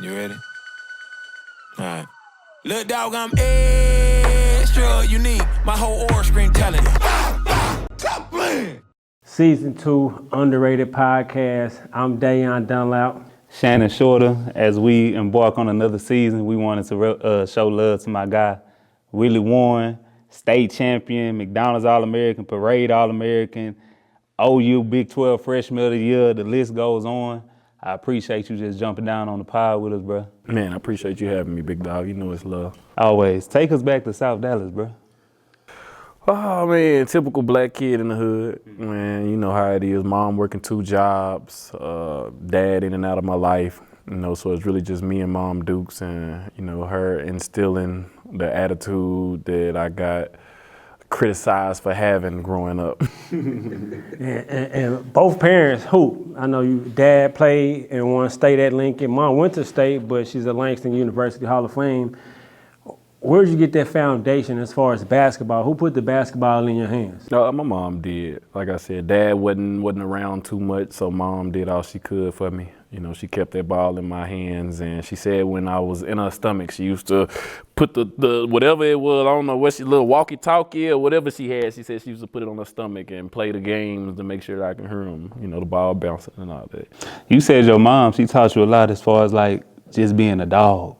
You ready? All right. Look, dog, I'm extra unique. My whole aura screen telling it. Stop playing. Season 2, Underrated Podcast. I'm Dunlap. Shannon Shorter. As we embark on another season, we wanted to show love to my guy, Willie Warren, state champion, McDonald's All-American, Parade All-American, OU Big 12 Freshman of the Year. The list goes on. I appreciate you just jumping down on the pod with us, bro. Man, I appreciate you having me, big dog. You know it's love. Always. Take us back to South Dallas, bro. Oh, man, typical black kid in the hood. Man, you know how it is. Mom working 2 jobs, dad in and out of my life. You know, so it's really just me and Mom Dukes and, you know, her instilling the attitude that I got criticized for having growing up. and both parents hoop. I know you. Dad played and won state at Lincoln. Mom went to state, but she's at Langston University Hall of Fame. Where did you get that foundation as far as basketball? Who put the basketball in your hands? My mom did. Like I said, Dad wasn't around too much, so Mom did all she could for me. You know, she kept that ball in my hands, and she said when I was in her stomach, she used to put the whatever it was, I don't know what she, little walkie-talkie or whatever she had, she said she used to put it on her stomach and play the games to make sure that I can hear them, you know, the ball bouncing and all that. You said your mom, she taught you a lot as far as like just being a dog.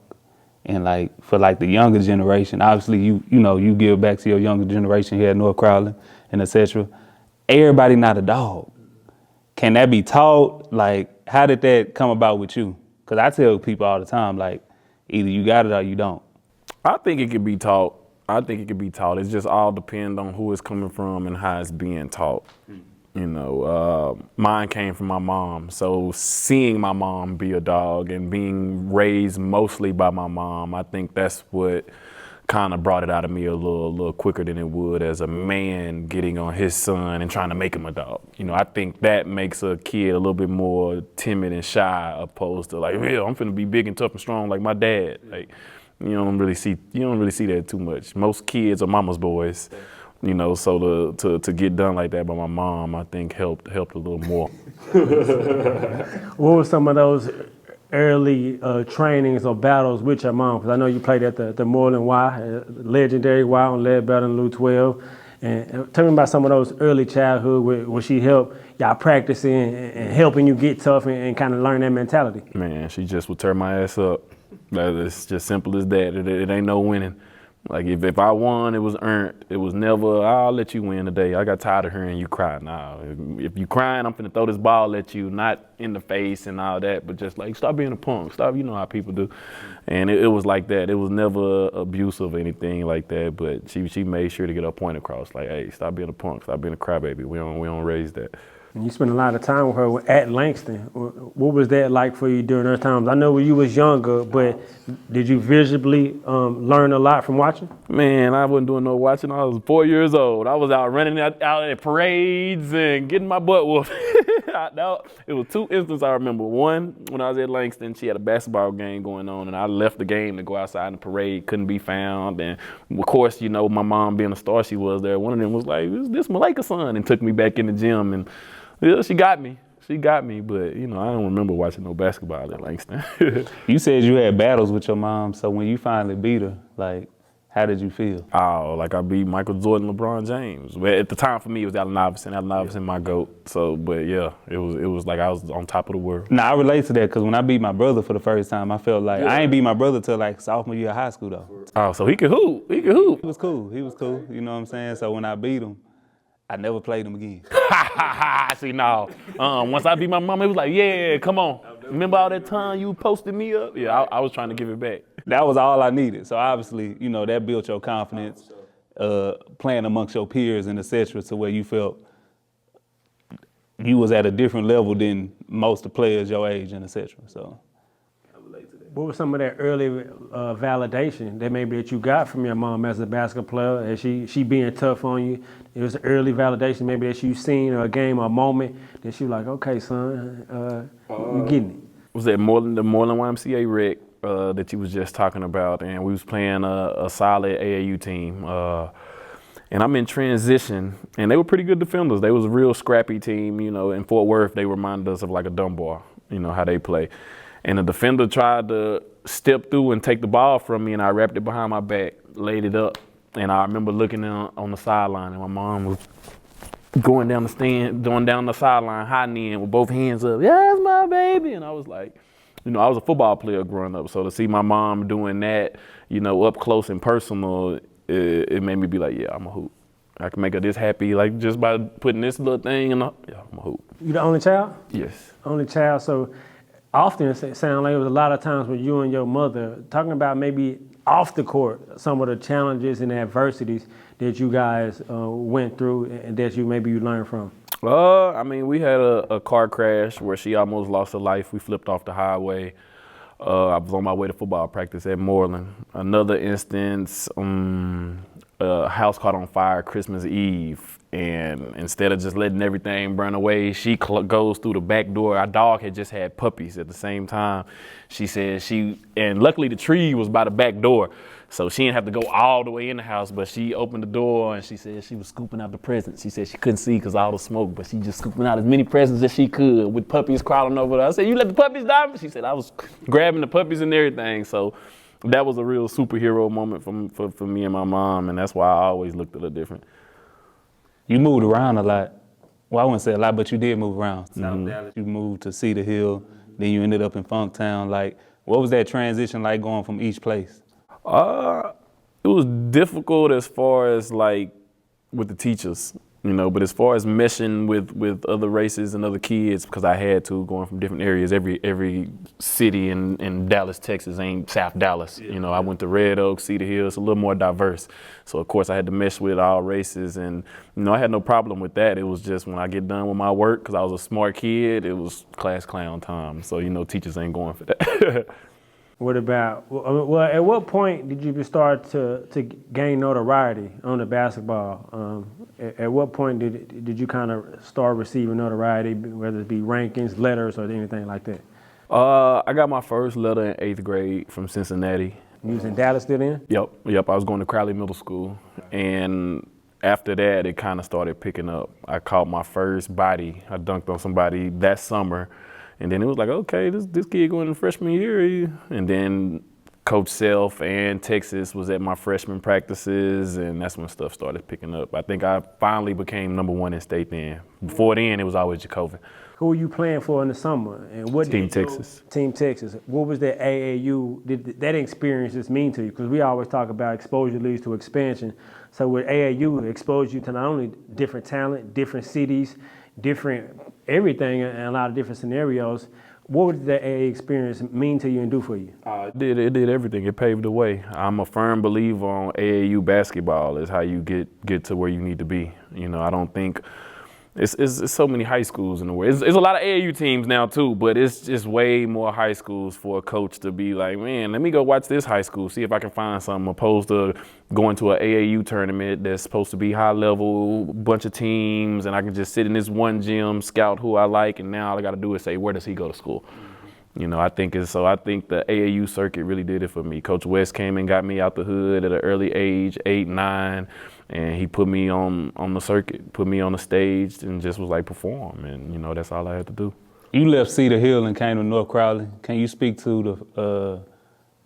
And like for like the younger generation, obviously you know, you give back to your younger generation here at North Crowley and etc. Everybody not a dog. Can that be taught? Like, how did that come about with you? Because I tell people all the time, like, either you got it or you don't. I think it can be taught. It's just all depend on who it's coming from and how it's being taught. You know, mine came from my mom. So seeing my mom be a dog and being raised mostly by my mom, I think that's what kind of brought it out of me a little quicker than it would as a man getting on his son and trying to make him a dog. You know, I think that makes a kid a little bit more timid and shy opposed to like, yeah, I'm finna be big and tough and strong like my dad. Like, you don't really see that too much. Most kids are mama's boys. You know, so to get done like that by my mom, I think helped a little more. What were some of those early trainings or battles with your mom? Because I know you played at the Moreland Y, legendary Y on Leadbelly and Lou 12. And tell me about some of those early childhood where she helped y'all practicing and helping you get tough and kind of learn that mentality. Man, she just would tear my ass up. It's just simple as that. It ain't no winning. Like if I won, it was earned. It was never, I'll let you win today. I got tired of hearing you cry. Nah, if you crying, I'm finna throw this ball at you, not in the face and all that, but just like, stop being a punk. Stop, you know how people do. And it was like that. It was never abusive or anything like that, but she made sure to get her point across. Like, hey, stop being a punk, stop being a crybaby. We don't raise that. And you spent a lot of time with her at Langston. What was that like for you during those times? I know when you was younger, but did you visibly learn a lot from watching? Man, I wasn't doing no watching. I was 4 years old. I was out running out at parades and getting my butt whooped. It was 2 instances I remember. One, when I was at Langston, she had a basketball game going on, and I left the game to go outside in the parade, couldn't be found. And of course, you know, my mom being a star she was there, one of them was like, this Malika's son, and took me back in the gym. And yeah, she got me, but you know, I don't remember watching no basketball at Langston. You said you had battles with your mom, so when you finally beat her, like, how did you feel? Oh, like I beat Michael Jordan, LeBron James. But at the time for me, it was Allen Iverson, my GOAT. So, but yeah, it was like I was on top of the world. Nah, I relate to that because when I beat my brother for the first time, I felt like I ain't beat my brother till like sophomore year of high school though. Oh, so he could hoop. He was cool. You know what I'm saying? So when I beat him, I never played him again. See, no. Once I beat my mom, it was like, yeah, come on. Remember all that time you posted me up? Yeah, I was trying to give it back. That was all I needed. So obviously, you know, that built your confidence, playing amongst your peers and et cetera, to where you felt you was at a different level than most of the players your age and et cetera. So I relate to that. What was some of that early validation that you got from your mom as a basketball player, as she being tough on you? It was early validation maybe that you seen or a game or a moment that she was like, okay, son, you getting it. Was that the Moreland YMCA rec that you was just talking about, and we was playing a solid AAU team. And I'm in transition, and they were pretty good defenders. They was a real scrappy team, you know. In Fort Worth, they reminded us of like a Dunbar, you know, how they play. and the defender tried to step through and take the ball from me, and I wrapped it behind my back, laid it up, and I remember looking on the sideline, and my mom was going down the sideline, high knee with both hands up. Yeah, that's my baby, and I was like, I was a football player growing up, so to see my mom doing that, up close and personal, it made me be like, yeah, I'm a hoop. I can make her this happy, like just by putting this little thing in. Yeah, I'm a hoop. You the only child? Yes. Only child. So often it sounds like it was a lot of times with you and your mother talking about maybe off the court some of the challenges and adversities that you guys went through and that you learned from. We had a car crash where she almost lost her life. We flipped off the highway. I was on my way to football practice at Moreland. Another instance, a house caught on fire Christmas Eve, and instead of just letting everything burn away, she goes through the back door. Our dog had just had puppies at the same time. She said and luckily the tree was by the back door, so she didn't have to go all the way in the house, but she opened the door and she said she was scooping out the presents. She said she couldn't see because all the smoke, but she just scooping out as many presents as she could with puppies crawling over there. I said, you let the puppies die? She said, I was grabbing the puppies and everything. So that was a real superhero moment for me and my mom, and that's why I always looked at her different. You moved around a lot. Well, I wouldn't say a lot, but you did move around. South Dallas, you moved to Cedar Hill, then you ended up in Funktown. Like, what was that transition like going from each place? It was difficult as far as like with the teachers, but as far as meshing with other races and other kids, because I had to, going from different areas. Every city in Dallas, Texas ain't South Dallas. I went to Red Oak, Cedar Hill. It's a little more diverse. So of course I had to mesh with all races, and I had no problem with that. It was just when I get done with my work, because I was a smart kid, it was class clown time. So teachers ain't going for that. What about, at what point did you start to gain notoriety on the basketball? At what point did you kind of start receiving notoriety, whether it be rankings, letters, or anything like that? I got my first letter in 8th grade from Cincinnati. You was in Dallas still then? Yep. I was going to Crowley Middle School, and after that, it kind of started picking up. I caught my first body. I dunked on somebody that summer. And then it was like, okay, this kid going in freshman year. And then Coach Self and Texas was at my freshman practices, and that's when stuff started picking up. I think I finally became #1 in state then. Before then, it was always Jacoven. Who were you playing for in the summer? And what Team Texas. Team Texas. What was the AAU, did that experience just mean to you? Because we always talk about exposure leads to expansion. So with AAU, it exposed you to not only different talent, different cities, different everything in a lot of different scenarios. What would the AA experience mean to you and do for you? It did everything. It paved the way. I'm a firm believer on AAU basketball is how you get to where you need to be. I don't think it's so many high schools in the world. It's a lot of AAU teams now too, but it's just way more high schools for a coach to be like, man, let me go watch this high school, see if I can find something, opposed to going to an AAU tournament that's supposed to be high level, bunch of teams, and I can just sit in this one gym, scout who I like, and now all I got to do is say, where does he go to school? I think the AAU circuit really did it for me. Coach West came and got me out the hood at an early age, 8, 9, and he put me on the circuit, put me on the stage, and just was like, perform, and that's all I had to do. You left Cedar Hill and came to North Crowley. Can you speak to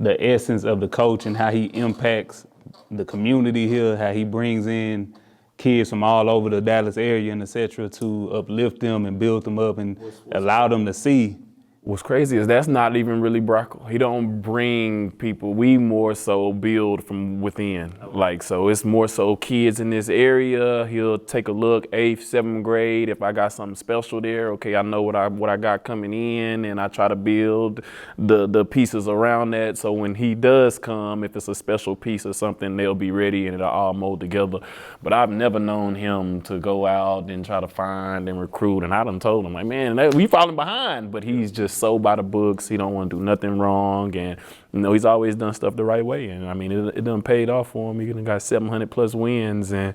the essence of the coach and how he impacts the community here, how he brings in kids from all over the Dallas area and et cetera to uplift them and build them up and allow them to see? What's crazy is that's not even really Brockle. He don't bring people. We more so build from within. So it's more so kids in this area. He'll take a look, 8th, 7th grade. If I got something special there, okay, I know what I got coming in, and I try to build the pieces around that. So when he does come, if it's a special piece or something, they'll be ready and it'll all mold together. But I've never known him to go out and try to find and recruit. And I done told him, like, man, we falling behind, but he's just so by the books. He don't want to do nothing wrong, and he's always done stuff the right way. And I mean, it done paid off for him. He done got 700+ wins, and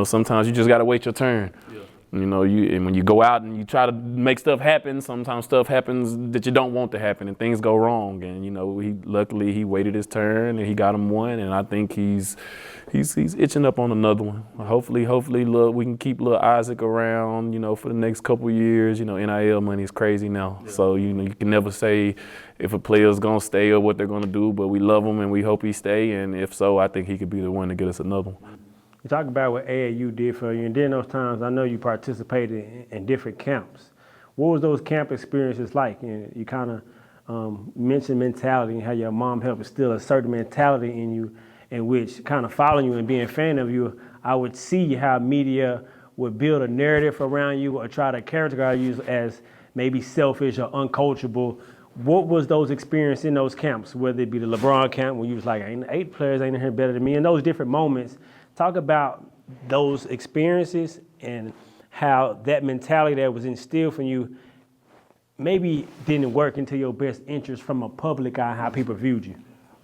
sometimes you just got to wait your turn. You know, and when you go out and you try to make stuff happen, sometimes stuff happens that you don't want to happen and things go wrong. And, you know, luckily he waited his turn and he got him one. And I think he's itching up on another one. Hopefully, look, we can keep little Isaac around, you know, for the next couple of years. You know, NIL money is crazy now. Yeah. So, you know, you can never say if a player's going to stay or what they're going to do, but we love him and we hope he stay. And if so, I think he could be the one to get us another one. You talk about what AAU did for you, and during those times, I know you participated in different camps. What was those camp experiences like? And you kind of mentioned mentality and how your mom helped instill a certain mentality in you, in which kind of following you and being a fan of you, I would see how media would build a narrative around you or try to characterize you as maybe selfish or uncoachable. What was those experiences in those camps, whether it be the LeBron camp when you was like, ain't 8 players ain't in here better than me, and those different moments. Talk about those experiences and how that mentality that was instilled from you maybe didn't work into your best interest from a public eye, how people viewed you.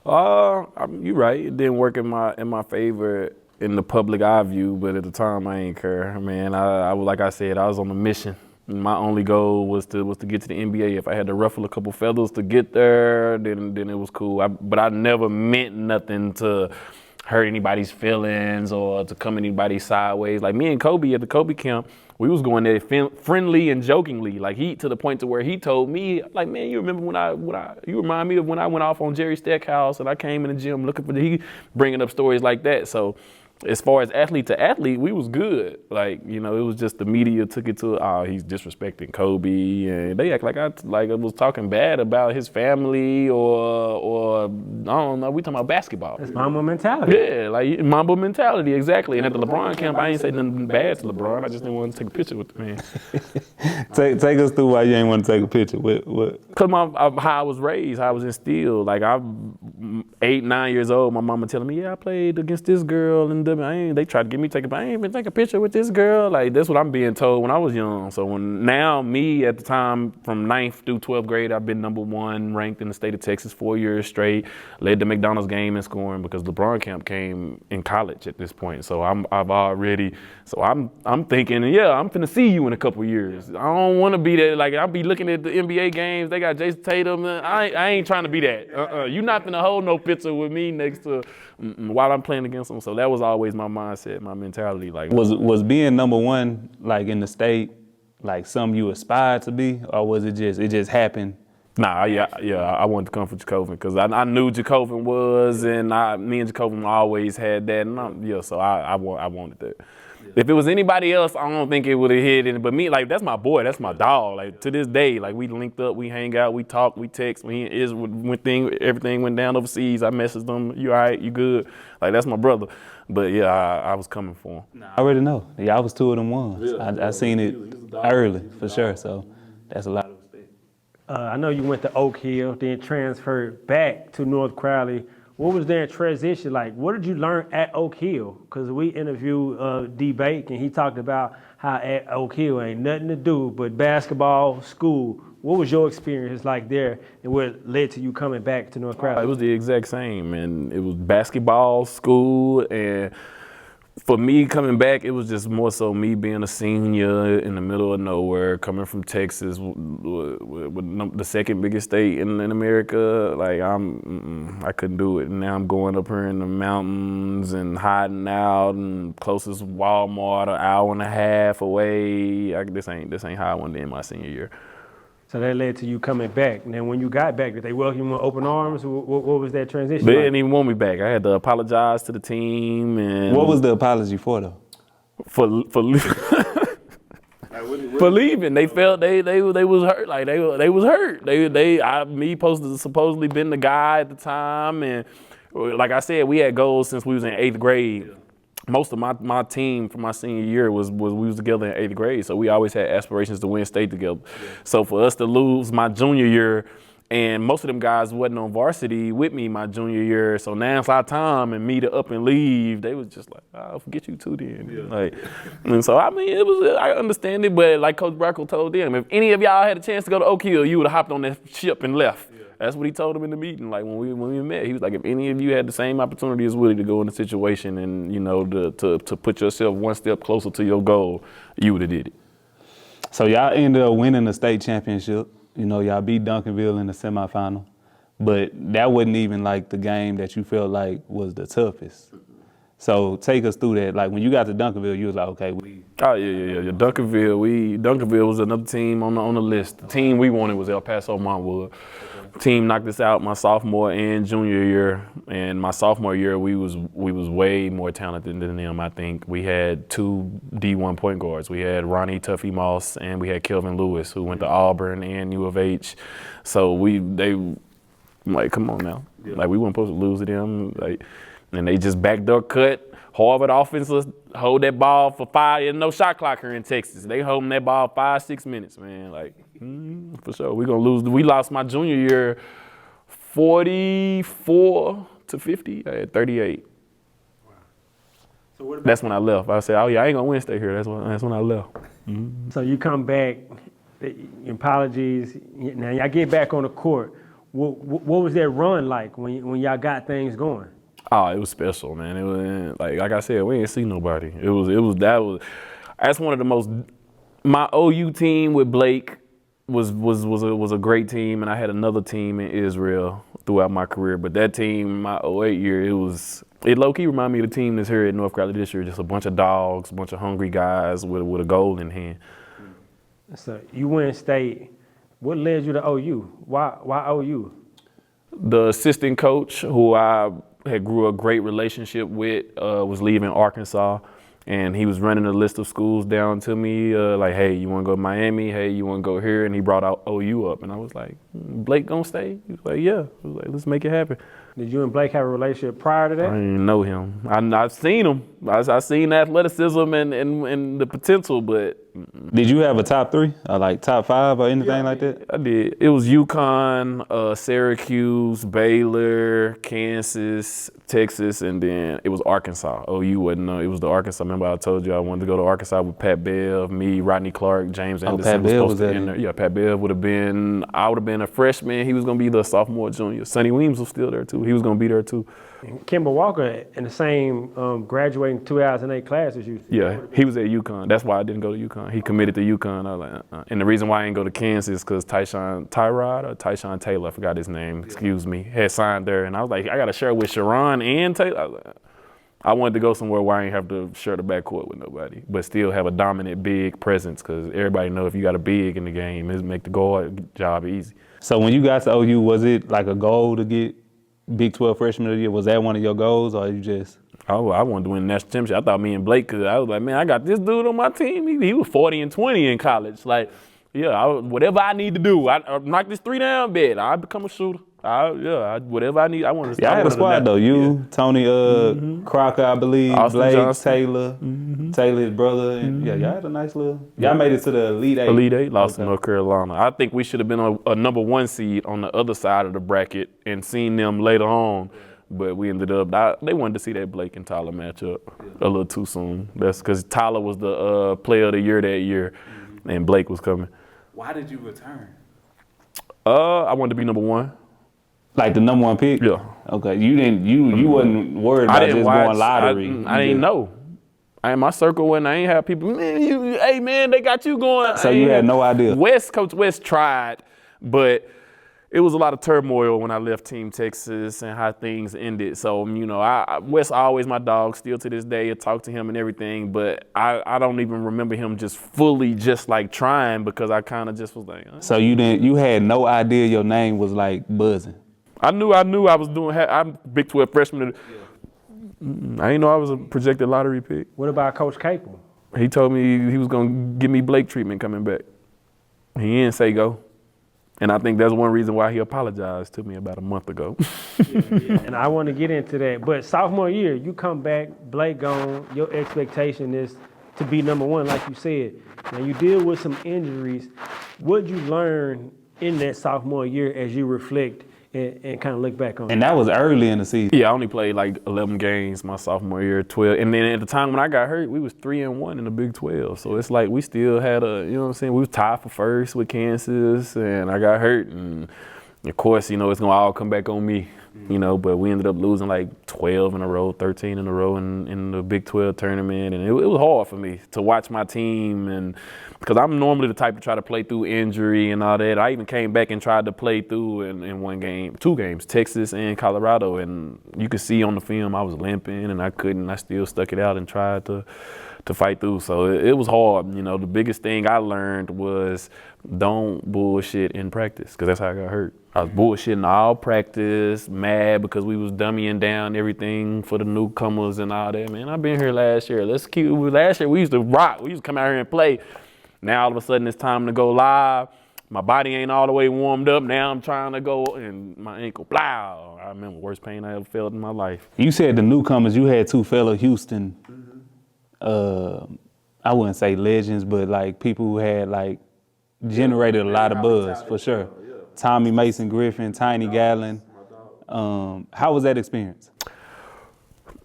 You're right. It didn't work in my favor in the public eye view, but at the time I ain't care. Man, I like I said, I was on a mission. My only goal was to get to the NBA. If I had to ruffle a couple feathers to get there, then it was cool. But I never meant nothing to hurt anybody's feelings or to come anybody sideways. Like me and Kobe at the Kobe camp, we was going there friendly and jokingly. Like to the point to where he told me, like, man, you remember you remind me of when I went off on Jerry Stackhouse and I came in the gym looking for he bringing up stories like that. So as far as athlete to athlete, we was good. Like, you know, it was just the media took it to, he's disrespecting Kobe, and they act like I was talking bad about his family or I don't know. We talking about basketball. That's Mamba mentality. Yeah, like Mamba mentality, exactly. And at the LeBron camp, I ain't say nothing bad to LeBron. I just didn't want to take a picture with the man. Take us through why you ain't want to take a picture. What? Because how I was raised, how I was instilled. Like I'm 8, 9 years old. My mama telling me, yeah, I played against this girl and they tried to get me I ain't even take a picture with this girl. Like that's what I'm being told when I was young. So now me at the time from 9th through 12th grade, I've been #1 ranked in the state of Texas 4 years straight. Led the McDonald's game in scoring because LeBron camp came in college at this point. So I'm thinking, yeah, I'm finna see you in a couple years. I don't want to be that. Like I'll be looking at the NBA games. They got Jason Tatum. I ain't trying to be that. You not finna hold no picture with me next to while I'm playing against them. So that was always my mindset, my mentality. Like was being #1 like in the state like something you aspired to be, or was it just happened? Nah, yeah, I wanted to come for Jacobin because I knew Jacobin was, and me and Jacobin always had that, and so I wanted that. Yeah. If it was anybody else, I don't think it would have hit it. But me, like that's my boy, that's my dog. Like to this day, like we linked up, we hang out, we talk, we text. When everything went down overseas, I messaged him. You all right? You good? Like that's my brother. But yeah, I was coming for him. I already know. Yeah, I was 2 of them ones. Yeah, I seen it early for sure. So that's a lot of respect. I know you went to Oak Hill, then transferred back to North Crowley. What was their transition like? What did you learn at Oak Hill? Because we interviewed D. Bake, and he talked about how at Oak Hill ain't nothing to do but basketball, school. What was your experience like there, and what led to you coming back to North Crowley? It was the exact same, and it was basketball, school, and for me coming back, it was just more so me being a senior in the middle of nowhere, coming from Texas, with the second biggest state in America. Like I couldn't do it. And now I'm going up here in the mountains and hiding out, and closest Walmart an hour and a half away. This ain't how I wanted to end my senior year. So that led to you coming back. And then when you got back, did they welcome you with open arms? What was that transition They like? didn't even want me back. I had to apologize to the team. And what was the apology for though? For leaving. They felt they was hurt. Like they was hurt. Me supposedly been the guy at the time, and like I said, we had goals since we was in 8th grade. Yeah. Most of my team from my senior year we was together in 8th grade, so we always had aspirations to win state together. Yeah. So for us to lose my junior year, and most of them guys wasn't on varsity with me my junior year, so now it's our time and me to up and leave. They was just like, I'll forget you too then. Yeah. Like, and so I mean, I understand it, but like Coach Brackle told them, if any of y'all had a chance to go to Oak Hill, you would have hopped on that ship and left. Yeah. That's what he told them in the meeting. Like when we met, he was like, if any of you had the same opportunity as Willie to go in the situation and to put yourself one step closer to your goal, you would have did it. So y'all ended up winning the state championship. You know, y'all beat Duncanville in the semifinal. But that wasn't even like the game that you felt like was the toughest. So take us through that. Like when you got to Duncanville, you was like, okay, Oh yeah. Duncanville was another team on the list. The team we wanted was El Paso Montwood. Team knocked us out my sophomore and junior year. And my sophomore year, we was way more talented than them. I think we had 2 D1 point guards. We had Ronnie Tuffy Moss and we had Kelvin Lewis, who went to Auburn and U of H. So they like, come on now. Yeah. Like we weren't supposed to lose to them. Like, and they just backdoor cut. Harvard offenses hold that ball for 5 and no shot clock here in Texas. They holding that ball 5-6 minutes, man. Like, for sure. We're gonna lose. We lost my junior year 44-50. I had 38. Wow. So that's when I left. I said, oh yeah, I ain't gonna win stay here. That's when I left. Mm-hmm. So you come back, apologies. Now y'all get back on the court. What was that run like when y'all got things going? Oh, it was special, man. It was like I said, we ain't see nobody. That's one of the most. My OU team with Blake was a great team, and I had another team in Israel throughout my career. But that team, my 08 year, it low key reminded me of the team that's here at North Carolina this year. Just a bunch of dogs, a bunch of hungry guys with a goal in hand. So you win state. What led you to OU? Why OU? The assistant coach, who I had grew a great relationship with, was leaving Arkansas, and he was running a list of schools down to me, like, hey, you want to go to Miami? Hey, you want to go here? And he brought out OU up, and I was like, Blake gonna stay? He was like, yeah. I was like, let's make it happen. Did you and Blake have a relationship prior to that? I didn't know him. I've seen him. I've seen athleticism and the potential, but. Did you have a top 3 or like top 5 or anything like that? I did. It was UConn, Syracuse, Baylor, Kansas, Texas, and then it was Arkansas. OU wasn't. It was the Arkansas. Remember I told you I wanted to go to Arkansas with Pat Bev, me, Rodney Clark, James Anderson. Pat Bev was there. Yeah, Pat Bev would have been. I would have been a freshman. He was gonna be the sophomore, junior. Sonny Weems was still there too. He was gonna be there too. Kimber Walker in the same graduating 2008 class as you. Yeah, he was at UConn. That's why I didn't go to UConn. He committed to UConn. I was like, And the reason why I didn't go to Kansas is because Tyshawn Taylor, I forgot his name, excuse me, had signed there. And I was like, I got to share with Sharon and Taylor. I wanted to go somewhere where I ain't have to share the backcourt with nobody, but still have a dominant big presence, because everybody know if you got a big in the game, it make the guard job easy. So when you got to OU, was it like a goal to get Big 12 Freshman of the Year? Was that one of your goals, or you just? I wanted to win the national championship. I thought me and Blake could. I was like, man, I got this dude on my team. He was 40-20 in college. Like, yeah, whatever I need to do. I knock this 3 down bed. I become a shooter. Whatever I need. I want to. Yeah, I had a squad though. You, Tony, Crocker, I believe, Austin Blake, Johnson. Taylor, Taylor's brother, and y'all had a nice little. Y'all made it to the Elite 8. Elite 8, lost to North Carolina. I think we should have been a number 1 seed on the other side of the bracket and seen them later on. But we ended up. They wanted to see that Blake and Tyler matchup a little too soon. That's because Tyler was the player of the year that year, and Blake was coming. Why did you return? I wanted to be number 1. Like the number 1 pick? Yeah. Okay. You didn't. You wasn't worried about just going lottery. I didn't know. I in my circle when I ain't have people. Man, hey man, they got you going. So you had no idea. Coach West tried, but it was a lot of turmoil when I left Team Texas and how things ended. So, West always my dog, still to this day. I talk to him and everything, but I don't even remember him just fully just like trying, because I kind of just was like. So you had no idea your name was like buzzing? I knew I was doing. I'm Big 12 freshman. I didn't know I was a projected lottery pick. What about Coach Capel? He told me he was gonna give me Blake treatment coming back. He didn't say go. And I think that's one reason why he apologized to me about a month ago. And I want to get into that. But sophomore year, you come back, Blake gone. Your expectation is to be number 1, like you said. Now you deal with some injuries. What'd you learn in that sophomore year as you reflect and kind of look back on it? And that was early in the season. Yeah, I only played like 11 games my sophomore year, 12. And then at the time when I got hurt, we was 3-1 in the Big 12. So it's like we still had we was tied for first with Kansas, and I got hurt, and Of course, you know, it's gonna all come back on me, you know, but we ended up losing like 12 in a row, 13 in a row in the Big 12 tournament. And it was hard for me to watch my team, and because I'm normally the type to try to play through injury and all that. I even came back and tried to play through in two games, Texas and Colorado. And you could see on the film I was limping and I couldn't. I still stuck it out and tried to fight through. So it was hard. You know, the biggest thing I learned was don't bullshit in practice, because that's how I got hurt. I was bullshitting all practice, mad because we was dummying down everything for the newcomers and all that. Man, I've been here last year. Last year we used to rock. We used to come out here and play. Now all of a sudden it's time to go live. My body ain't all the way warmed up. Now I'm trying to go and my ankle, blah. I remember the worst pain I ever felt in my life. You said the newcomers, you had two fellow Houston, I wouldn't say legends, but like people who had like generated a lot of buzz for sure. Tommy Mason Griffin, Tiny Gallon. How was that experience?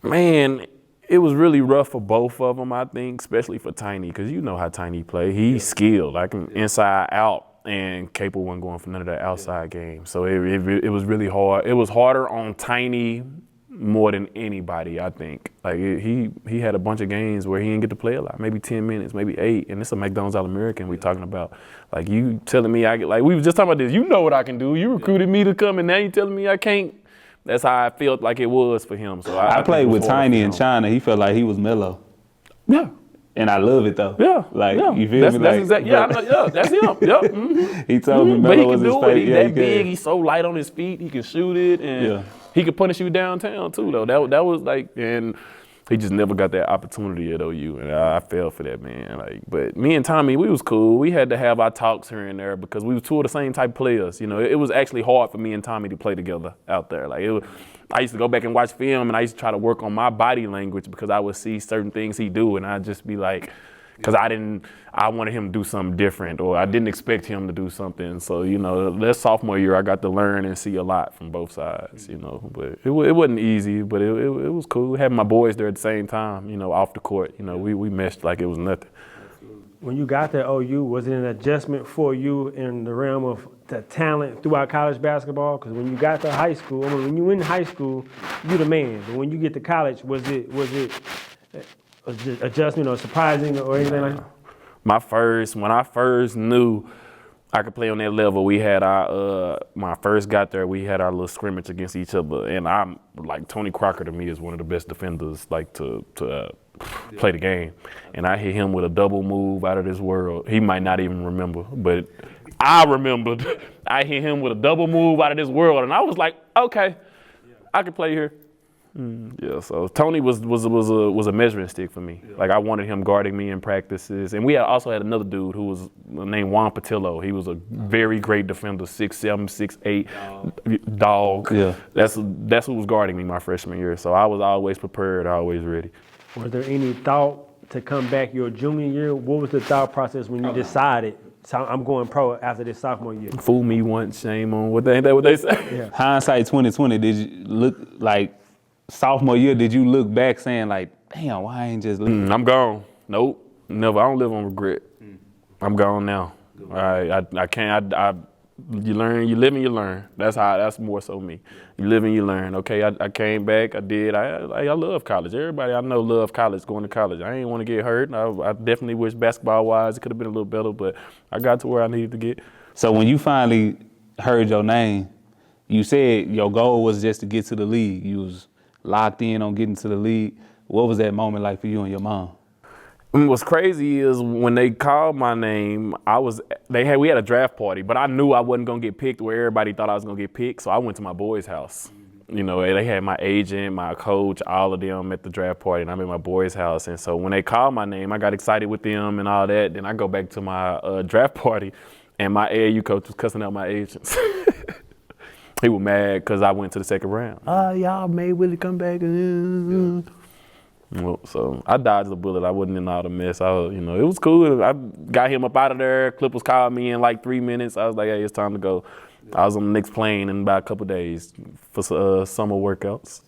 Man, it was really rough for both of them, I think, especially for Tiny, because you know how Tiny play. He's skilled, like inside out, and capable wasn't going for none of that outside game. So it was really hard. It was harder on Tiny more than anybody, I think. Like he had a bunch of games where he didn't get to play a lot, maybe 10 minutes, maybe 8, and it's a McDonald's All-American we talking about. Like you telling me like we was just talking about this, you know what I can do. You recruited me to come and now you telling me I can't. That's how I felt like it was for him. So I played with Tiny in China. He felt like he was mellow. Yeah. And I love it though. Yeah. Like, yeah. you feel that's, me? That's like, exactly, yeah, that's him. Yep. Mm-hmm. He told me but he mellow can was his do it. favorite. He's Yeah, that big. He's so light on his feet. He can shoot it, and he could punish you downtown too. Though that was like, and he just never got that opportunity at OU, and I fell for that, man. Like, but me and Tommy, we was cool. We had to have our talks here and there because we was two of the same type of players. You know, it was actually hard for me and Tommy to play together out there. Like I used to go back and watch film, and I used to try to work on my body language because I would see certain things he do, and I'd just be like, because I wanted him to do something different, or I didn't expect him to do something. So, you know, that sophomore year, I got to learn and see a lot from both sides, you know. But it wasn't easy, but it was cool. Having my boys there at the same time, you know, off the court, you know, we meshed like it was nothing. When you got to OU, was it an adjustment for you in the realm of the talent throughout college basketball? Because when you got to high school, when you were in high school, you the man. But when you get to college, was it adjustment or surprising or anything like that? When I first knew I could play on that level, we had when I first got there, we had our little scrimmage against each other. And I'm like, Tony Crocker to me is one of the best defenders, like to play the game. And I hit him with a double move out of this world. He might not even remember, but I remembered. I hit him with a double move out of this world. And I was like, okay, I can play here. Yeah, so Tony was a measuring stick for me. Like I wanted him guarding me in practices, and we also had another dude who was named Juan Patillo. He was a very great defender, 6'7", 6'8", dog. Yeah, that's who was guarding me my freshman year. So I was always prepared, always ready. Was there any thought to come back your junior year? What was the thought process when you decided, so I'm going pro after this sophomore year? Fool me once, shame on what they say. Yeah. Hindsight 2020. Did you look like? Sophomore year, did you look back saying like, damn, why I ain't just leave? I'm gone. Nope, never. I don't live on regret. I'm gone now. All right, I can't. You learn, you live and you learn. That's more so me. You live and you learn. Okay, I came back. I did. I love college. Everybody I know love college, going to college. I ain't want to get hurt. I definitely wish basketball-wise it could have been a little better, but I got to where I needed to get. So when you finally heard your name, you said your goal was just to get to the league. You was locked in on getting to the league. What was that moment like for you and your mom? What's crazy is when they called my name, we had a draft party, but I knew I wasn't gonna get picked where everybody thought I was gonna get picked, so I went to my boys' house. You know, they had my agent, my coach, all of them at the draft party, and I'm at my boys' house. And so when they called my name, I got excited with them and all that. Then I go back to my draft party, and my AAU coach was cussing out my agents. He was mad because I went to the second round. Y'all made Willie come back. Well, so I dodged the bullet. I wasn't in all the mess. It was cool. I got him up out of there. Clippers called me in like 3 minutes. I was like, hey, it's time to go. I was on the next plane in about a couple of days for summer workouts.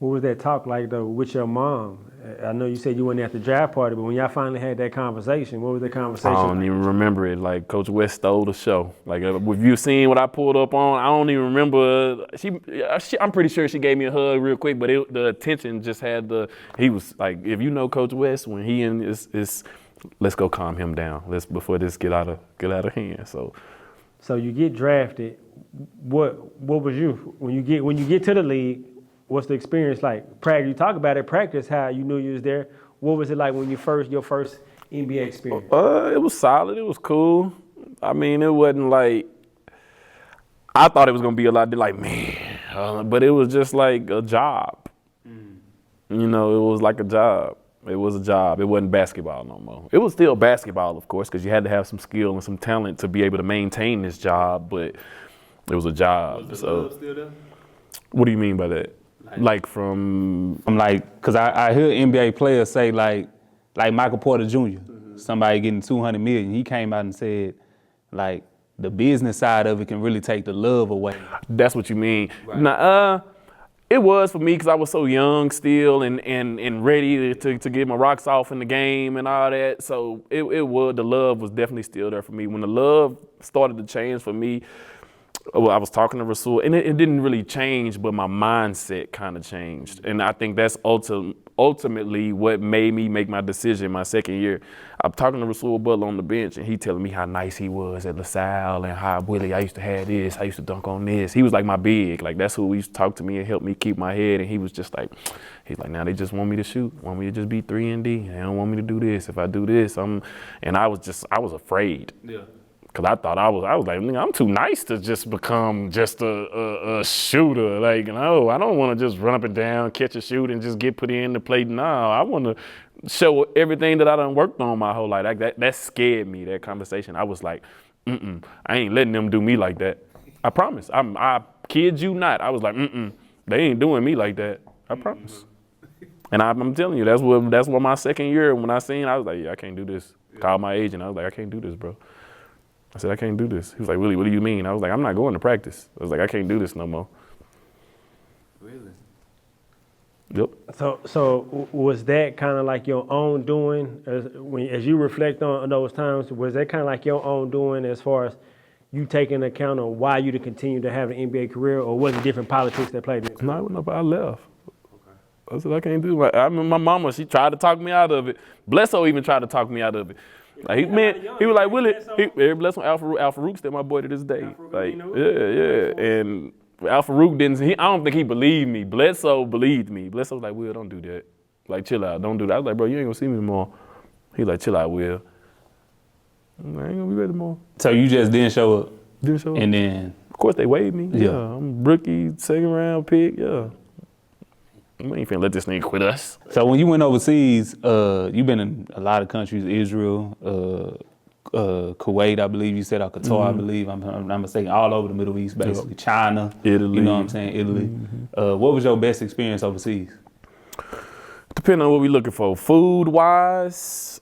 What was that talk like though with your mom? I know you said you weren't at the draft party, but when y'all finally had that conversation, what was the conversation? I don't even remember it. Like Coach West stole the show. Like if you seen what I pulled up on, I don't even remember. I'm pretty sure she gave me a hug real quick, but the attention just had he was like, if you know Coach West, when he in is let's go calm him down. Before this get out of hand. So you get drafted. What was you when you get to the league? What's the experience like? Practice. You talk about it. Practice. How you knew you was there. What was it like when your first NBA experience? It was solid. It was cool. I mean, it wasn't like I thought it was gonna be a lot. Like man, but it was just like a job. You know, it was like a job. It was a job. It wasn't basketball no more. It was still basketball, of course, because you had to have some skill and some talent to be able to maintain this job. But it was a job. Was the love still there? What do you mean by that? Like from like, cause I hear NBA players say like Michael Porter Jr., somebody getting $200 million. He came out and said like the business side of it can really take the love away. That's what you mean. Right. Nah, it was for me because I was so young still and ready to get my rocks off in the game and all that. So the love was definitely still there for me. When the love started to change for me, well, I was talking to Rasul, and it didn't really change, but my mindset kind of changed. And I think that's ultimately what made me make my decision my second year. I'm talking to Rasul Butler on the bench, and he telling me how nice he was at LaSalle and how, Willie, I used to have this, I used to dunk on this. He was like my big. Like, that's who used to talk to me and help me keep my head. And he was just like, now they just want me to shoot, want me to just be 3 and D. They don't want me to do this. If I do this, and I was afraid. Yeah. Cause I thought I was like, I'm too nice to just become just a shooter. Like, no, I don't want to just run up and down, catch a shoot, and just get put in the plate. No, I want to show everything that I done worked on my whole life. That scared me. That conversation. I was like, I ain't letting them do me like that. I promise. I kid you not. I was like, they ain't doing me like that. I promise. And I'm telling you, that's what my second year when I seen, I was like, yeah, I can't do this. Called my agent. I was like, I can't do this, bro. I said, I can't do this. He was like, Willie, what do you mean? I was like, I'm not going to practice. I was like, I can't do this no more. Really? Yep. So was that kind of like your own doing as you reflect on those times? Was that kind of like your own doing as far as you taking account of why you to continue to have an NBA career, or was it different politics that played into it? No, I left. Okay. I said, I can't do it. I remember my mama, she tried to talk me out of it. Bledsoe even tried to talk me out of it. Like he was like, Willie, Bledsoe, Al-Farouq's still my boy to this day. Like, yeah. And Al-Farouq I don't think he believed me. Bledsoe believed me. Bledsoe was like, Will, don't do that. Like, chill out, don't do that. I was like, bro, you ain't gonna see me tomorrow. He like, chill out, Will. I'm like, I ain't gonna be ready tomorrow. So you just didn't show up? Didn't show up. And then? Of course they waived me. Yeah. I'm rookie, second round pick, yeah. We ain't finna let this nigga quit us. So when you went overseas, you've been in a lot of countries, Israel, Kuwait, I believe you said, or Qatar, I believe, I'm mistaken, all over the Middle East, basically. Yep. China, Italy. You know what I'm saying, Italy. What was your best experience overseas? Depending on what we're looking for. Food-wise,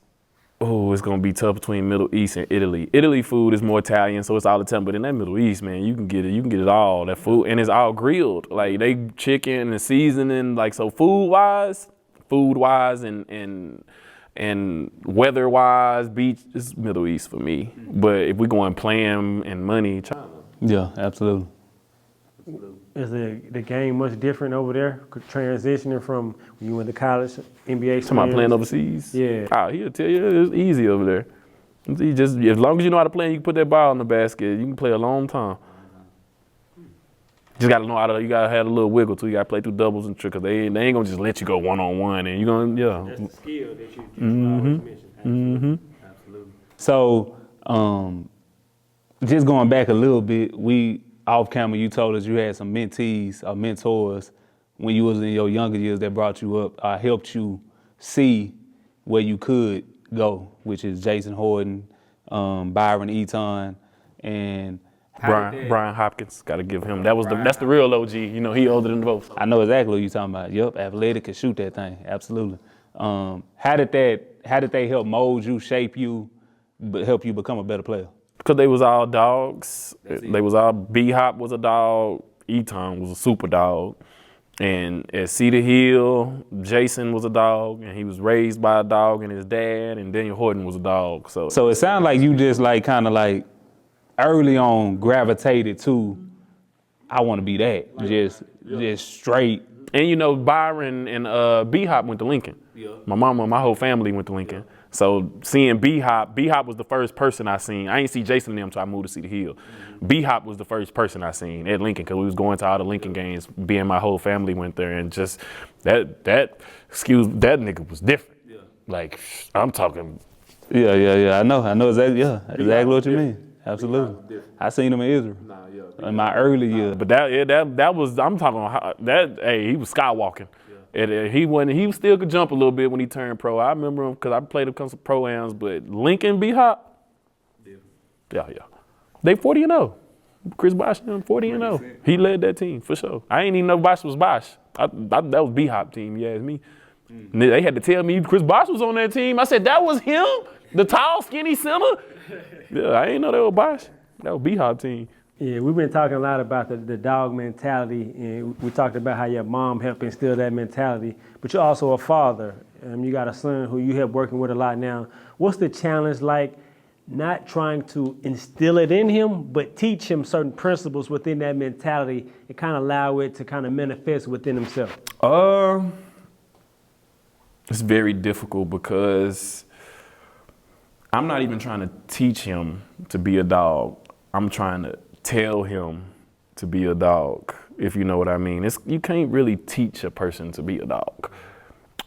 it's gonna be tough between Middle East and Italy. Italy food is more Italian, so it's all Italian. But in that Middle East, man, you can get it all. That food, and it's all grilled. Like they chicken and seasoning. Like so, food-wise, and weather-wise, beach is Middle East for me. But if we're going playing and money, China. Yeah, absolutely. Is the game much different over there? Transitioning from when you went to college, NBA. Talking about playing overseas? Yeah. He'll tell you it's easy over there. You just as long as you know how to play, you can put that ball in the basket. You can play a long time. Just gotta know you gotta have a little wiggle too. You gotta play through doubles and tricks. They ain't gonna just let you go 1-on-1 and you're gonna That's the skill that you always mentioned. Absolutely. So just going back a little bit, off camera, you told us you had some mentees or mentors when you was in your younger years that brought you up, helped you see where you could go, which is Jason Horton, Byron Eaton, and Brian Hopkins. Got to give him. That's the real OG. You know, he older than both. I know exactly what you're talking about. Yep, athletic, could shoot that thing. Absolutely. How did they help mold you, shape you, but help you become a better player? Because they was all dogs. They was all, B-Hop was a dog. Eton was a super dog. And at Cedar Hill, Jason was a dog, and he was raised by a dog and his dad, and Daniel Horton was a dog. So it sounds like you just like kind of like early on gravitated to, I want to be that, just straight. And you know, Byron and B-Hop went to Lincoln. Yeah. My whole family went to Lincoln. Yeah. So seeing B-Hop was the first person I seen. I ain't see Jason and them until I moved to Cedar Hill. Mm-hmm. B-Hop was the first person I seen at Lincoln because we was going to all the Lincoln games. Being my whole family went there, and just that nigga was different. Yeah. Like, I'm talking. Yeah. I know exactly what you mean. Absolutely. I seen him in Israel in my early years. But that was, I'm talking that. Hey, he was skywalking. And he still could jump a little bit when he turned pro. I remember him because I played a couple of pro-ams, but Lincoln B-Hop, yeah. They 40-0. Chris Bosh, 40-0. He led that team for sure. I ain't even know Bosh was Bosh. That was B-Hop team, you ask me. They had to tell me Chris Bosh was on that team. I said, that was him? The tall, skinny center? Yeah, I ain't know that was Bosh. That was B-Hop team. Yeah, we've been talking a lot about the dog mentality, and we talked about how your mom helped instill that mentality, but you're also a father. You got a son who you help working with a lot now. What's the challenge like not trying to instill it in him, but teach him certain principles within that mentality and kind of allow it to kind of manifest within himself? It's very difficult because I'm not even trying to teach him to be a dog. I'm trying to tell him to be a dog, if you know what I mean. You can't really teach a person to be a dog.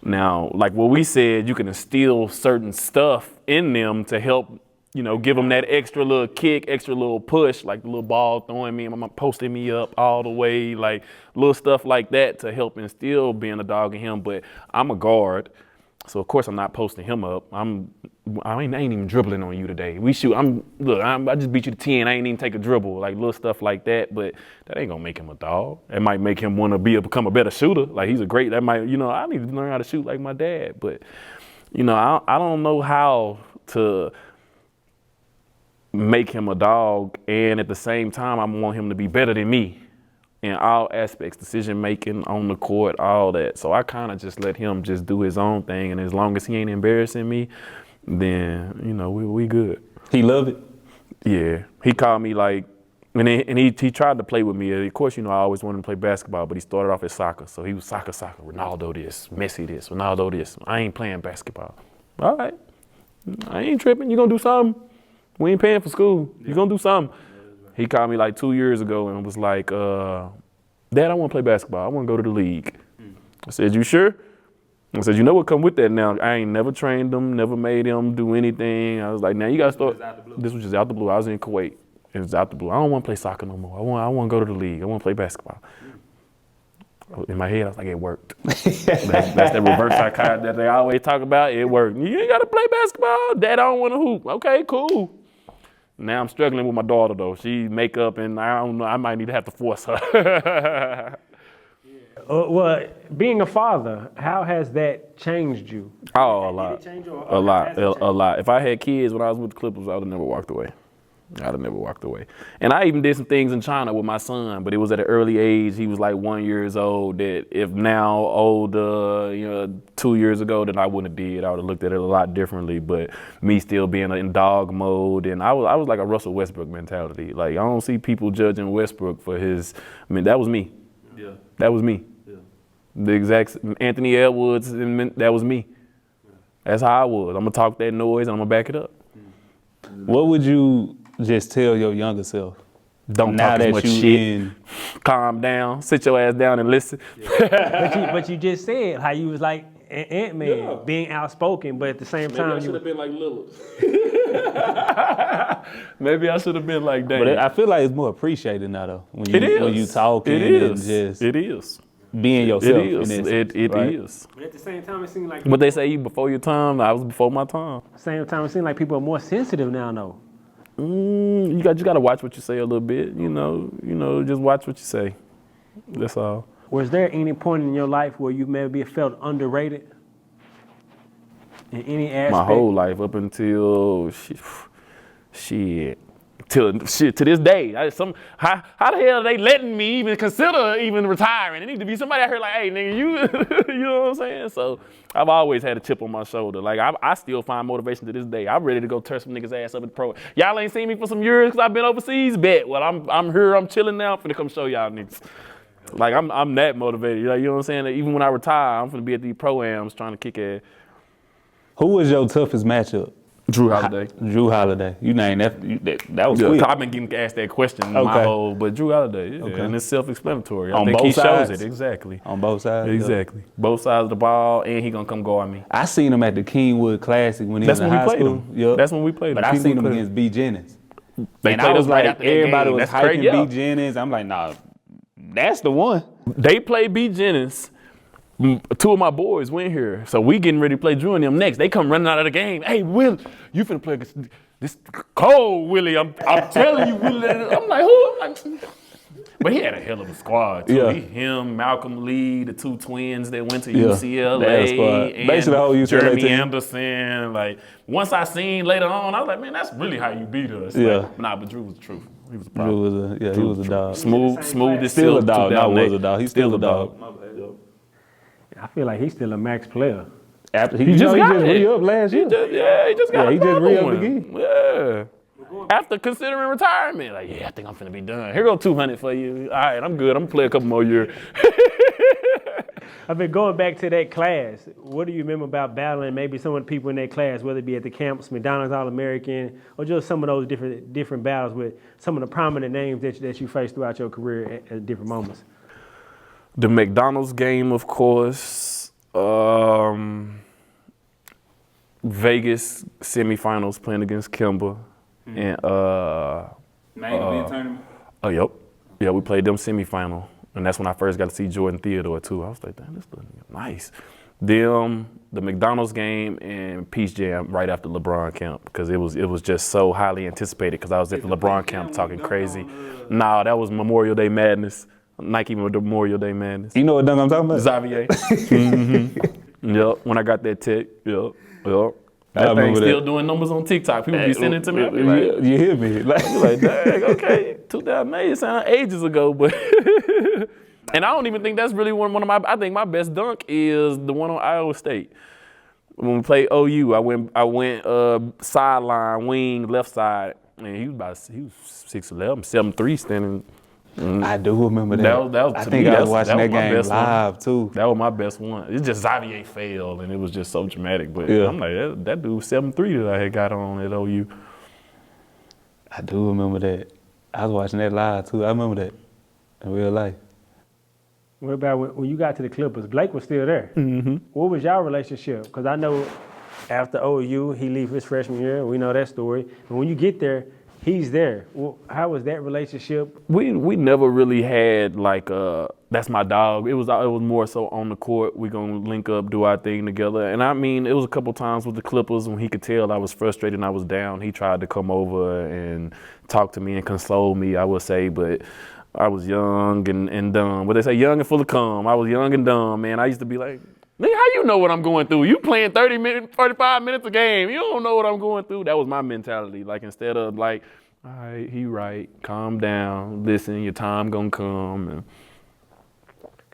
Now, like what we said, you can instill certain stuff in them to help, give them that extra little kick, extra little push, like the little ball throwing me, my posting me up all the way, like little stuff like that to help instill being a dog in him. But I'm a guard, so of course I'm not posting him up. I ain't even dribbling on you today. I just beat you to 10. I ain't even take a dribble, like little stuff like that. But that ain't gonna make him a dog. It might make him want to become a better shooter. Like I need to learn how to shoot like my dad. But, I don't know how to make him a dog. And at the same time, I want him to be better than me in all aspects, decision making, on the court, all that. So I kind of just let him just do his own thing. And as long as he ain't embarrassing me, then, we good. He love it? Yeah. He called me like, and he tried to play with me. Of course, I always wanted to play basketball, but he started off at soccer. So he was soccer, Ronaldo this, Messi this, Ronaldo this. I ain't playing basketball. All right. I ain't tripping. You gonna do something? We ain't paying for school. You gonna do something? He called me like 2 years ago and was like, Dad, I want to play basketball. I want to go to the league. I said, you sure? I said, you know what come with that now? I ain't never trained them, never made them do anything. I was like, now you got to start. This was just out the blue. I was in Kuwait. It was out the blue. I don't want to play soccer no more. I want to go to the league. I want to play basketball. In my head, I was like, it worked. that's that reverse psychology that they always talk about. It worked. You ain't got to play basketball. Dad, I don't want to hoop. Okay, cool. Now I'm struggling with my daughter, though. She makeup, and I don't know. I might need to have to force her. Well, being a father, how has that changed you? Oh, a lot. A lot. If I had kids when I was with the Clippers, I would have never walked away. And I even did some things in China with my son, but it was at an early age. He was like 1 year old. That if now older, 2 years ago, then I wouldn't have did. I would have looked at it a lot differently. But me still being in dog mode, and I was like a Russell Westbrook mentality. Like I don't see people judging Westbrook for his. That was me. Yeah. That was me. Yeah. The exact Anthony Edwards, that was me. Yeah. That's how I was. I'm gonna talk that noise and I'm gonna back it up. What would you just tell your younger self? Don't talk as much shit. Calm down. Sit your ass down and listen. Yeah. but you just said how you was like Ant-Man, being outspoken, but at the same time, I should have been like Lillard. Maybe I should have been like that. But I feel like it's more appreciated now, though. When you talking and just it is being yourself. It is. But at the same time, it seems like what they say, you before your time. I was before my time. Same time, it seems like people are more sensitive now, though. You got to watch what you say a little bit. Just watch what you say. That's all. Was there any point in your life where you maybe felt underrated in any aspect? My whole life up until shit, to this day. How the hell are they letting me even consider even retiring? It need to be somebody out here like, hey, nigga, you know what I'm saying? So I've always had a chip on my shoulder. Like, I still find motivation to this day. I'm ready to go tear some niggas' ass up in the pro. Y'all ain't seen me for some years because I've been overseas? Bet. Well, I'm here, I'm chilling now. I'm finna come show y'all niggas. Like, I'm that motivated. Like, you know what I'm saying? Even when I retire, I'm finna be at these pro-ams trying to kick ass. Who was your toughest matchup? Drew Holiday. Drew Holiday. You named that was quick. I've been getting asked that question my whole, but Drew Holiday, and it's self-explanatory. I On think both he sides? shows it, exactly. On both sides? Exactly. Both sides of the ball, and he gonna come guard me. I seen him at the Kingwood Classic when he was in high school. Yep. That's when we played him. But I seen him against B. Jennings. They and I was right like, after that everybody game. was That's crazy. hyping B. Jennings. I'm like, nah, that's the one. They played B. Jennings. Two of my boys went here, so we getting ready to play Drew and them next. They come running out of the game. Hey, Will, you finna play this cold Willie. I'm telling you, Willie. I'm like, who? But he had a hell of a squad too. Yeah. Him, Malcolm Lee, the two twins that went to Yeah, UCLA, and basically the whole UCLA Jeremy team. Anderson. Like, once I seen later on, I was like, man, that's really how you beat us. Yeah. Like, nah, but Drew was the truth. He was a Drew problem. was he was a dog. Smooth as Still a silk, dog. Not was a 2008. dog. He's still a dog. I feel like he's still a max player. After He just re-upped last year. He just got he just another re-upped one. again. Yeah. After considering retirement, like, I think I'm finna be done. Here go 200 for you. All right, I'm good. I'm gonna play a couple more years. I've been going back to that class. What do you remember about battling maybe some of the people in that class, whether it be at the camps, McDonald's All-American, or just some of those different battles with some of the prominent names that you faced throughout your career at different moments? The McDonald's game, of course. Vegas semifinals playing against Kimber. And tournament. oh, yep. Yeah, we played them semifinal. And that's when I first got to see Jordan Theodore too. I was like, damn, this looking nice. Them, the McDonald's game, and Peace Jam right after LeBron camp, because it was just so highly anticipated because I was at the LeBron camp talking crazy. Nah, that was Memorial Day Madness. Nike Memorial Day Madness. You know what dunk I'm talking about? Xavier. Yep, when I got that tech. Yep. That thing still doing numbers on TikTok. People be sending it to me. I be like, you hear me? like, dang, okay. 2008 sound ages ago, but and I don't even think that's really one of my. I think my best dunk is the one on Iowa State when we played OU. I went sideline wing left side, and he was 6'11", 7'3", standing. I do remember that. That was I to think me, I was watching that my game best live one. too. That was my best one. It's just Xavier failed, and it was just so dramatic. But Yeah. I'm like, that dude 7'3" that I had got on at OU. I do remember that. I was watching that live too. I remember that in real life. What about when you got to the Clippers? Blake was still there. Mm-hmm. What was your relationship? Because I know after OU, he leave his freshman year. We know that story. And when you get there, he's there. Well, how was that relationship? We never really had like that's my dog. It was more so on the court. We gonna link up, do our thing together. And I mean, it was a couple times with the Clippers when he could tell I was frustrated and I was down. He tried to come over and talk to me and console me, I would say, but I was young and dumb. But they say young and full of cum. I was young and dumb, man. I used to be like, nigga, how you know what I'm going through? You playing 30 minutes, 45 minutes a game. You don't know what I'm going through. That was my mentality. Like, instead of like, all right, he right, calm down, listen, your time gonna come. And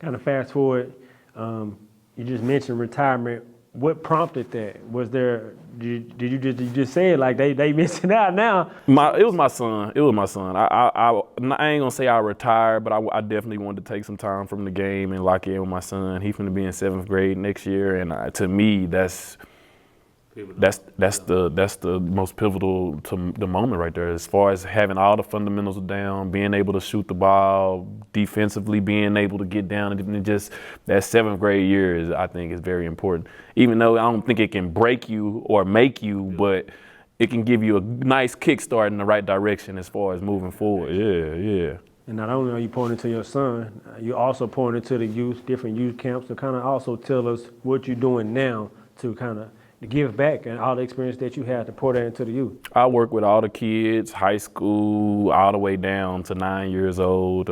Kind of fast forward, you just mentioned retirement. What prompted that? Was there, did you just say it like they missing out now? it was my son. It was my son. I ain't gonna say I retired, but I definitely wanted to take some time from the game and lock in with my son. He finna be in 7th grade next year, and to me, that's the most pivotal to the moment right there, as far as having all the fundamentals down, being able to shoot the ball defensively, being able to get down, and just that 7th grade year I think is very important. Even though I don't think it can break you or make you, but it can give you a nice kickstart in the right direction as far as moving forward. Yeah. And not only are you pointing to your son, you also pointing to the youth, different youth camps to kind of also tell us what you're doing now to kind of give back and all the experience that you had to pour that into the youth. I work with all the kids, high school, all the way down to 9 years old.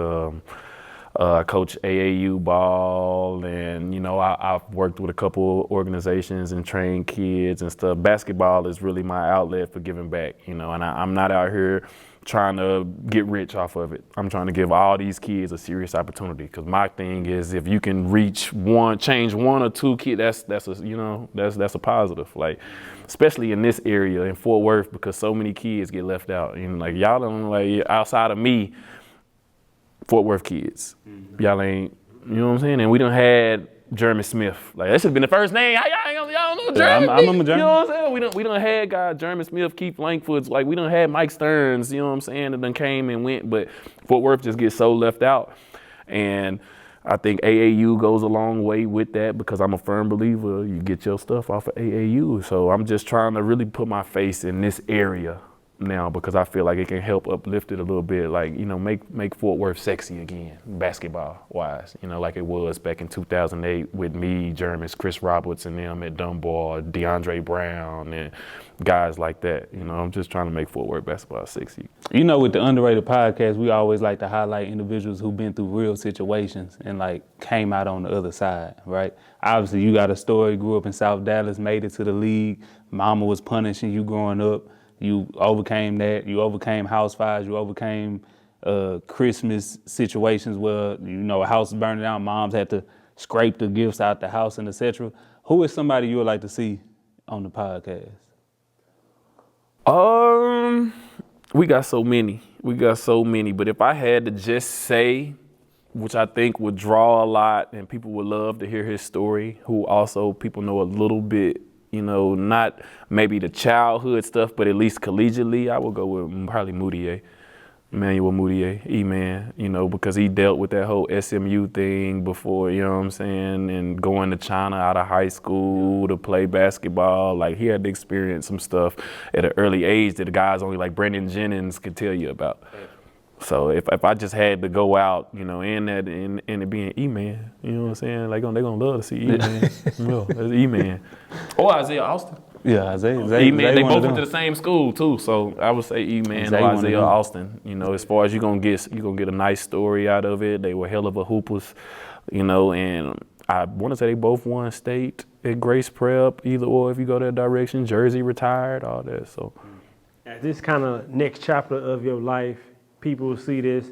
I coach AAU ball, and I've worked with a couple organizations and trained kids and stuff. Basketball is really my outlet for giving back, and I'm not out here trying to get rich off of it. I'm trying to give all these kids a serious opportunity, because my thing is, if you can change one or two kids, that's a positive. Like, especially in this area in Fort Worth, because so many kids get left out. And like, y'all don't, like, outside of me, Fort Worth kids, y'all ain't, you know what I'm saying? And we done had Jeremy Smith. Like, that should have been the first name. Y'all know Jeremy. I remember Jeremy. You know what I'm saying? We done had guys, Jeremy Smith, Keith Langford's. Like, we done had Mike Stearns, you know what I'm saying, that done came and went. But Fort Worth just gets so left out. And I think AAU goes a long way with that, because I'm a firm believer you get your stuff off of AAU. So I'm just trying to really put my face in this area now, because I feel like it can help uplift it a little bit, like, make Fort Worth sexy again, basketball wise, like it was back in 2008 with me, Jermis, Chris Roberts and them at Dunbar, DeAndre Brown and guys like that. I'm just trying to make Fort Worth basketball sexy. With the Underrated podcast, we always like to highlight individuals who've been through real situations and like came out on the other side, right? Obviously you got a story, grew up in South Dallas, made it to the league, mama was punishing you growing up. You overcame that. You overcame house fires. You overcame Christmas situations where, a house is burning down. Moms had to scrape the gifts out the house and etc. Who is somebody you would like to see on the podcast? We got so many. But if I had to just say, which I think would draw a lot and people would love to hear his story, who also people know a little bit, not maybe the childhood stuff, but at least collegiately, I would go with probably Moutier, Emmanuel Moutier, E-Man, because he dealt with that whole SMU thing before, you know what I'm saying, and going to China out of high school to play basketball. Like, he had to experience some stuff at an early age that the guys only like Brendan Jennings could tell you about. So if I just had to go out, and it being E-Man, you know what I'm saying? Like, they're gonna love to see E-Man. Well, that's E-Man. Or Isaiah Austin. Yeah, Isaiah. E-Man, they both went to the same school too. So I would say E-Man or Isaiah Austin. As far as you're gonna get a nice story out of it. They were hell of a hoopers, and I want to say they both won state at Grace Prep, either or if you go that direction. Jersey retired, all that. So at this kind of next chapter of your life, people will see this,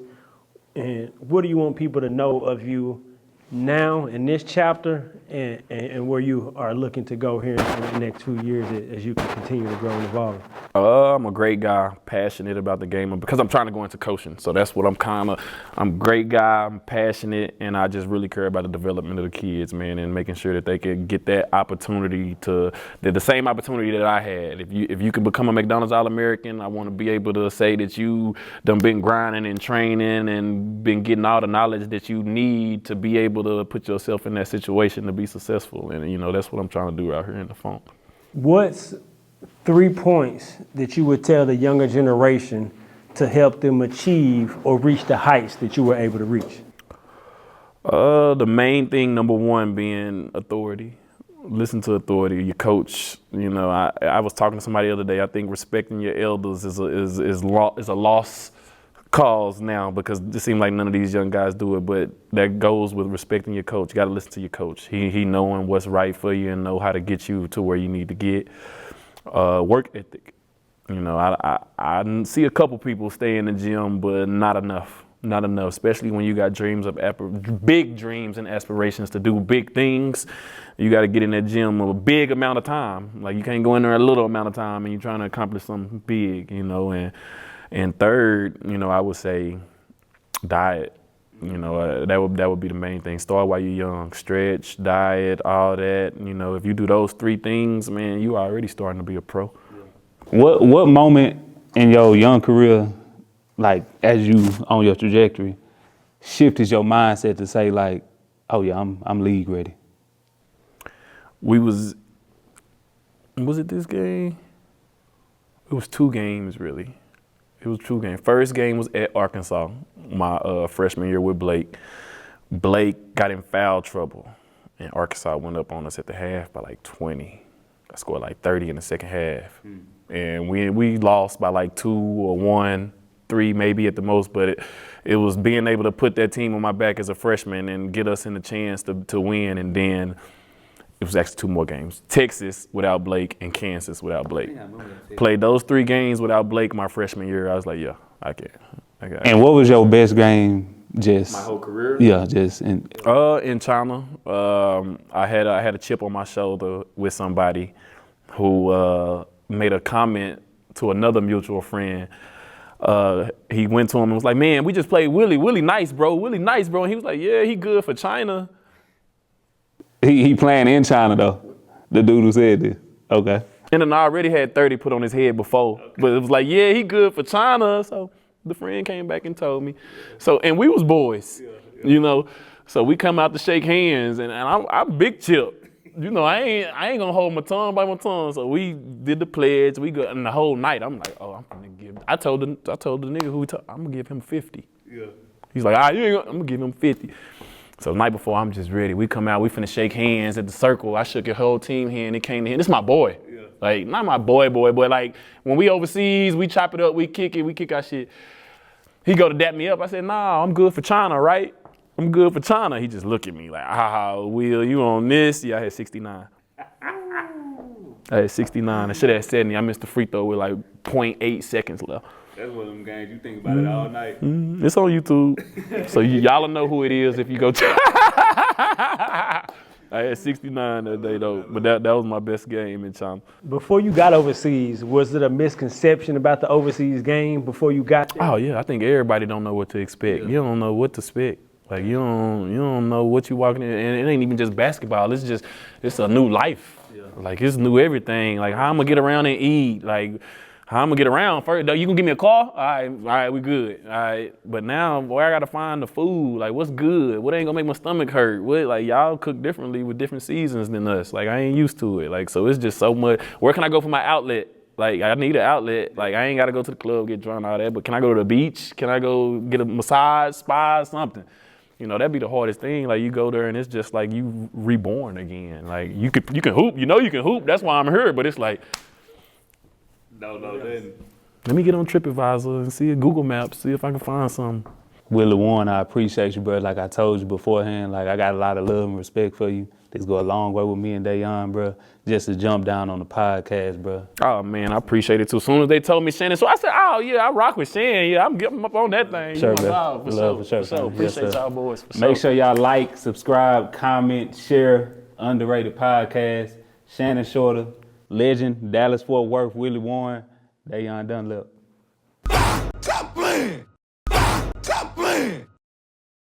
and what do you want people to know of you now in this chapter and where you are looking to go here in the next 2 years as you can continue to grow and evolve? I'm a great guy, passionate about the game, because I'm trying to go into coaching. So that's what I'm a great guy, I'm passionate, and I just really care about the development of the kids, man, and making sure that they can get that opportunity the same opportunity that I had. If you can become a McDonald's All-American, I want to be able to say that you done been grinding and training and been getting all the knowledge that you need to be able to put yourself in that situation to be successful. And, that's what I'm trying to do out here in the phone. What's 3 points that you would tell the younger generation to help them achieve or reach the heights that you were able to reach? The main thing, number one, being authority. Listen to authority, your coach. I was talking to somebody the other day. I think respecting your elders is a lost cause now, because it seems like none of these young guys do it, but that goes with respecting your coach. You got to listen to your coach. He knowing what's right for you and know how to get you to where you need to get. Work ethic. I see a couple people stay in the gym, but not enough, especially when you got big dreams and aspirations to do big things. You got to get in that gym a big amount of time. Like, you can't go in there a little amount of time and you're trying to accomplish something big, And third, I would say diet. That would be the main thing. Start while you're young. Stretch, diet, all that. If you do those 3 things, man, you already starting to be a pro. What moment in your young career, like as you on your trajectory, shifted your mindset to say like, oh yeah, I'm league ready? Was it this game? It was 2 games really. It was 2 games. First game was at Arkansas, my freshman year with Blake. Blake got in foul trouble, and Arkansas went up on us at the half by like 20. I scored like 30 in the second half. And we lost by like 2 or 1, 3 maybe at the most, but it was being able to put that team on my back as a freshman and get us in the chance to win. And then it was actually 2 more games. Texas without Blake and Kansas without Blake. Played those 3 games without Blake my freshman year. I was like, yeah, I can. And what was your best game? Just My whole career? Yeah, just in China. I had a chip on my shoulder with somebody who made a comment to another mutual friend. He went to him and was like, man, we just played Willie. Willie nice, bro. Willie nice, bro. And he was like, yeah, he good for China. He playing in China though. The dude who said this. Okay. And then I already had 30 put on his head before. But it was like, yeah, he good for China. So the friend came back and told me. So, and we was boys, you know. So we come out to shake hands, and I'm big chip. You know, I ain't gonna hold my tongue by my tongue. So we did the pledge. We go, and the whole night I'm like, oh, I'm gonna give. I told the nigga who I'm gonna give him 50. Yeah. He's like, I'm gonna give him 50. So the night before, I'm just ready. We come out, we finna shake hands at the circle. I shook your whole team hand. It came to him. This is my boy. Yeah. Like, not my boy, but like when we overseas, we chop it up, we kick our shit. He go to dap me up. I said, nah, I'm good for China, right? I'm good for China. He just look at me like, Will, you on this? Yeah, I had 69. I had 69. I should have had 70. I missed the free throw with like 0.8 seconds left. That's one of them games you think about it all night. It's on YouTube. So y'all will know who it is if you go I had 69 that day though, but that was my best game in China. Before you got overseas, was it a misconception about the overseas game before you got there? Oh yeah, I think everybody don't know what to expect. Yeah. You don't know what to expect. Like you don't know what you walking in, and it ain't even just basketball. It's a new life. Yeah. Like it's new everything. Like how I'm gonna get around and eat. Like how I'm gonna get around first. You gonna give me a car? All right, we good. All right, but now boy, I gotta find the food. Like what's good? What ain't gonna make my stomach hurt? What like y'all cook differently with different seasons than us. Like I ain't used to it. Like so it's just so much. Where can I go for my outlet? Like I need an outlet. Like I ain't gotta go to the club, get drunk, all that. But can I go to the beach? Can I go get a massage, spa, something? You know, that'd be the hardest thing. Like you go there and it's just like you reborn again. Like you can hoop. You know you can hoop. That's why I'm here. But it's like. No, then. Let me get on TripAdvisor and see a Google Maps, see if I can find something. Willie Warren, I appreciate you, bro. Like I told you beforehand, like I got a lot of love and respect for you. This go a long way with me and Dayon, bro. Just to jump down on the podcast, bro. Oh man, I appreciate it too. As soon as they told me Shannon, so I said, oh yeah, I rock with Shannon. Yeah, I'm getting up on that thing. Sure, bro. For sure. Appreciate y'all boys. Make sure y'all like, subscribe, comment, share. Underrated podcast. Shannon Shorter, legend, Dallas Fort Worth, Willie Warren, Dayon Dunlap.